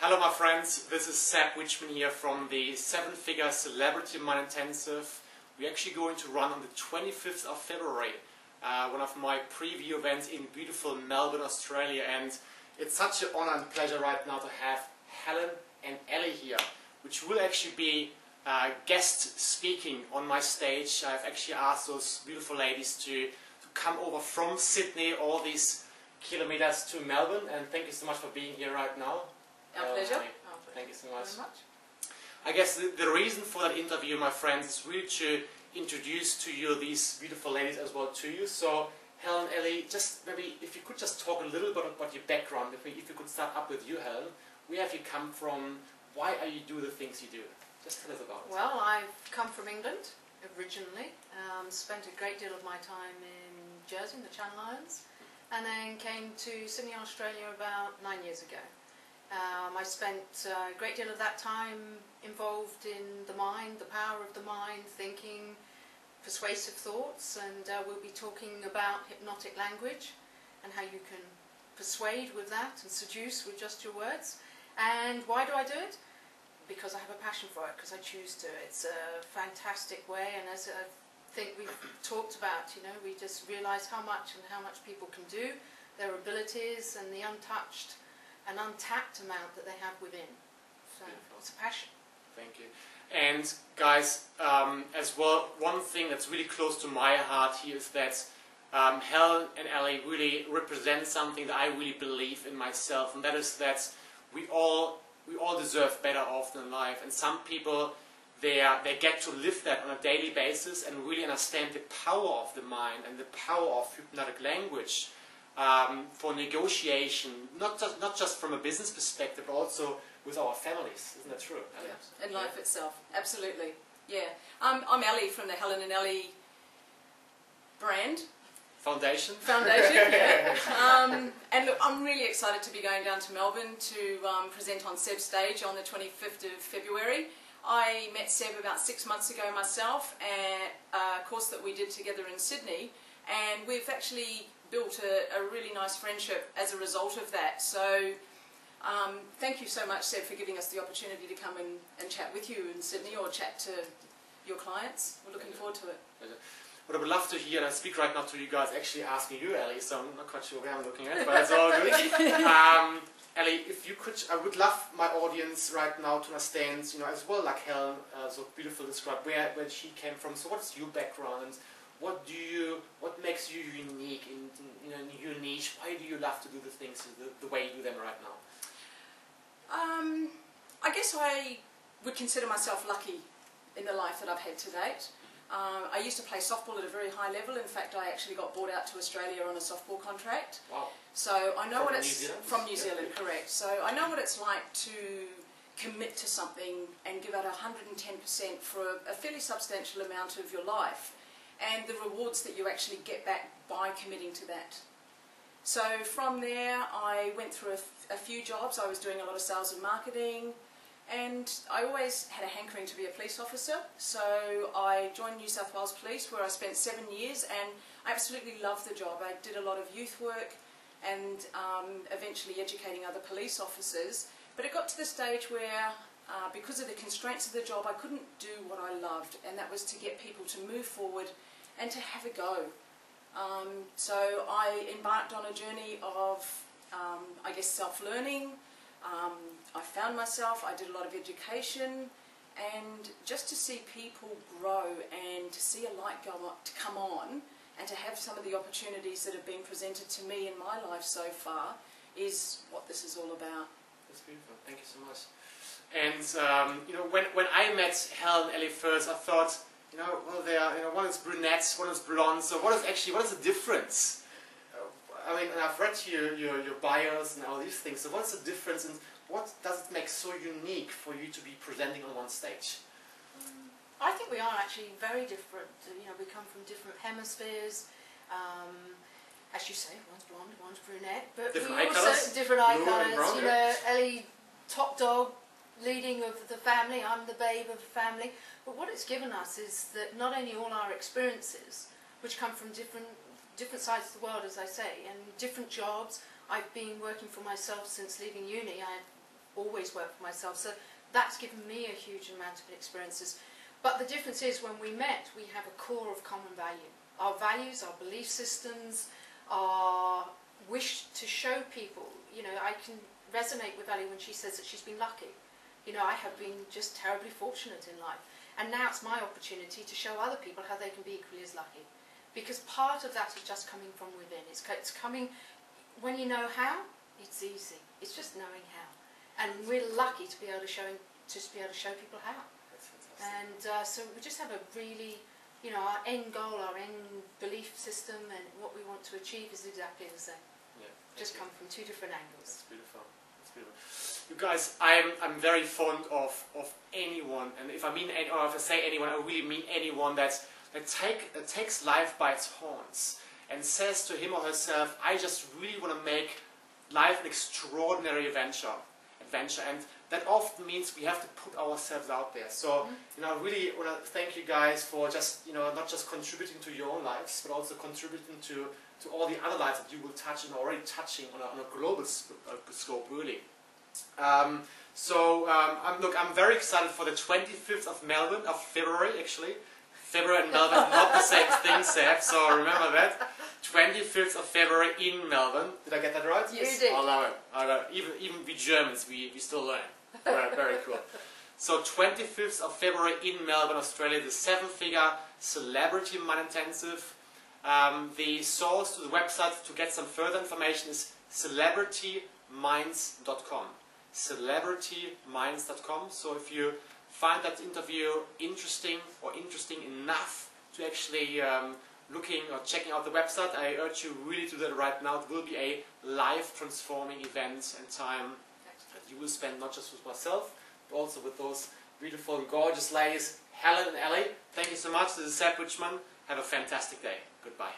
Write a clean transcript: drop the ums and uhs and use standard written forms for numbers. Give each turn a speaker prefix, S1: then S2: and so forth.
S1: Hello my friends, this is Wichmann here from the 7-Figure Celebrity Mind Intensive. We're actually going to run on the 25th of February, one of my preview events in beautiful Melbourne, Australia, and it's such an honor and pleasure right now to have Helen and Elly here, which will actually be guest speaking on my stage. I've actually asked those beautiful ladies to come over from Sydney all these kilometers to Melbourne, and thank you so much for being here right now.
S2: Our pleasure.
S1: Thank you so much.
S2: Very much.
S1: I guess the reason for that interview, my friends, is really to introduce to you these beautiful ladies as well to you. So, Helen, Elly, just maybe if you could just talk a little bit about your background. If you could start up with you, Helen. Where have you come from? Why are you do the things you do? Just tell us about it.
S2: Well, I've come from England originally. Spent a great deal of my time in Jersey, in the Channel Islands, and then came to Sydney, Australia about 9 years ago. I spent a great deal of that time involved in the mind, the power of the mind, thinking, persuasive thoughts, and we'll be talking about hypnotic language and how you can persuade with that and seduce with just your words. And why do I do it? Because I have a passion for it, because I choose to. It's a fantastic way, and as I think we've talked about, you know, we just realise how much people can do, their abilities and the untouched and untapped amount that they have within. So it's a passion.
S1: Thank you. And guys, as well, one thing that's really close to my heart here is that Helen and Elly really represent something that I really believe in myself, and that is that we all deserve better often in life. And some people, they get to live that on a daily basis and really understand the power of the mind and the power of hypnotic language. For negotiation, not just from a business perspective, but also with our families. Isn't that true?
S2: Yeah. In life itself, absolutely. Yeah. I'm Elly from the Helen and Elly brand.
S1: Foundation.
S2: Yeah. And look, I'm really excited to be going down to Melbourne to present on Seb's stage on the 25th of February. I met Seb about 6 months ago myself at a course that we did together in Sydney, and we've actually built a really nice friendship as a result of that. So thank you so much, Seb, for giving us the opportunity to come and chat with you in Sydney or chat to your clients. We're looking forward to it.
S1: What I would love to hear, and I speak right now to you guys, actually asking you, Elly, so I'm not quite sure where I'm looking at, but it's all good. Elly, if you could, I would love my audience right now to understand, you know, as well, like Helen so beautifully described, where she came from. So what's your background? What makes you unique in your niche? Why do you love to do the things the way you do them right now?
S2: I guess I would consider myself lucky in the life that I've had to date. I used to play softball at a very high level. In fact, I actually got brought out to Australia on a softball contract.
S1: Wow.
S2: So I know what it's
S1: New Zealand?
S2: from New Zealand, correct. So I know what it's like to commit to something and give out 110% for a fairly substantial amount of your life, and the rewards that you actually get back by committing to that. So from there, I went through a few jobs. I was doing a lot of sales and marketing, and I always had a hankering to be a police officer. So I joined New South Wales Police, where I spent 7 years, and I absolutely loved the job. I did a lot of youth work and eventually educating other police officers. But it got to the stage where, because of the constraints of the job, I couldn't do what I loved, and that was to get people to move forward and to have a go. So I embarked on a journey of, I guess, self-learning. I found myself, I did a lot of education, and just to see people grow and to see a light come on and to have some of the opportunities that have been presented to me in my life so far is what this is all about.
S1: That's beautiful. Thank you so much. And you know, when I met Helen and Elly first, I thought, you know, well, they are, you know, one is brunette, one is blonde. So what is the difference? I mean, I've read your bios and all these things. So what's the difference, and what does it make so unique for you to be presenting on one stage?
S2: I think we are actually very different. You know, we come from different hemispheres. As you say, one's blonde, one's brunette, but
S1: different
S2: we
S1: eye
S2: also
S1: colours.
S2: different eye
S1: Blue and
S2: colours.
S1: brown,
S2: You know, Elly, top dog, leading of the family. I'm the babe of the family. But what it's given us is that not only all our experiences, which come from different sides of the world, as I say, and different jobs. I've been working for myself since leaving uni. I
S3: always worked for myself. So that's given me a huge amount of experiences. But the difference is when we met, we have a core of common value. Our values, our belief systems, our wish to show people. You know, I can resonate with Elly when she says that she's been lucky. You know, I have been just terribly fortunate in life. And now it's my opportunity to show other people how they can be equally as lucky. Because part of that is just coming from within. It's coming, when you know how, it's easy. It's just knowing how. And we're lucky to be able to show people how.
S1: That's fantastic.
S3: And so we just have a really, you know, our end goal, our end belief system and what we want to achieve is exactly the same.
S1: Yeah,
S3: Just come from two different angles.
S1: That's beautiful. That's beautiful. You guys, I'm very fond of anyone, and if I mean or if I say anyone, I really mean anyone that takes life by its horns and says to him or herself, I just really want to make life an extraordinary adventure, and that often means we have to put ourselves out there. So, you know, I really want to thank you guys for just, you know, not just contributing to your own lives, but also contributing to all the other lives that you will touch and are already touching on a global scope, really. I'm very excited for the 25th of February, actually. February and Melbourne are not the same thing, Seb, so remember that. 25th of February in Melbourne. Did I get that right?
S3: Yes, you did.
S1: I love it. I love it. Even we Germans, we still learn. Very cool. So 25th of February in Melbourne, Australia, the 7-figure Celebrity Mind Intensive. The source to the website to get some further information is celebrityminds.com. celebrityminds.com. So if you find that interview interesting enough to actually looking or checking out the website, I urge you really to do that right now. It will be a life transforming event and time that you will spend not just with myself, but also with those beautiful and gorgeous ladies, Helen and Elly. Thank you so much. This is Seb Wichmann. Have a fantastic day. Goodbye.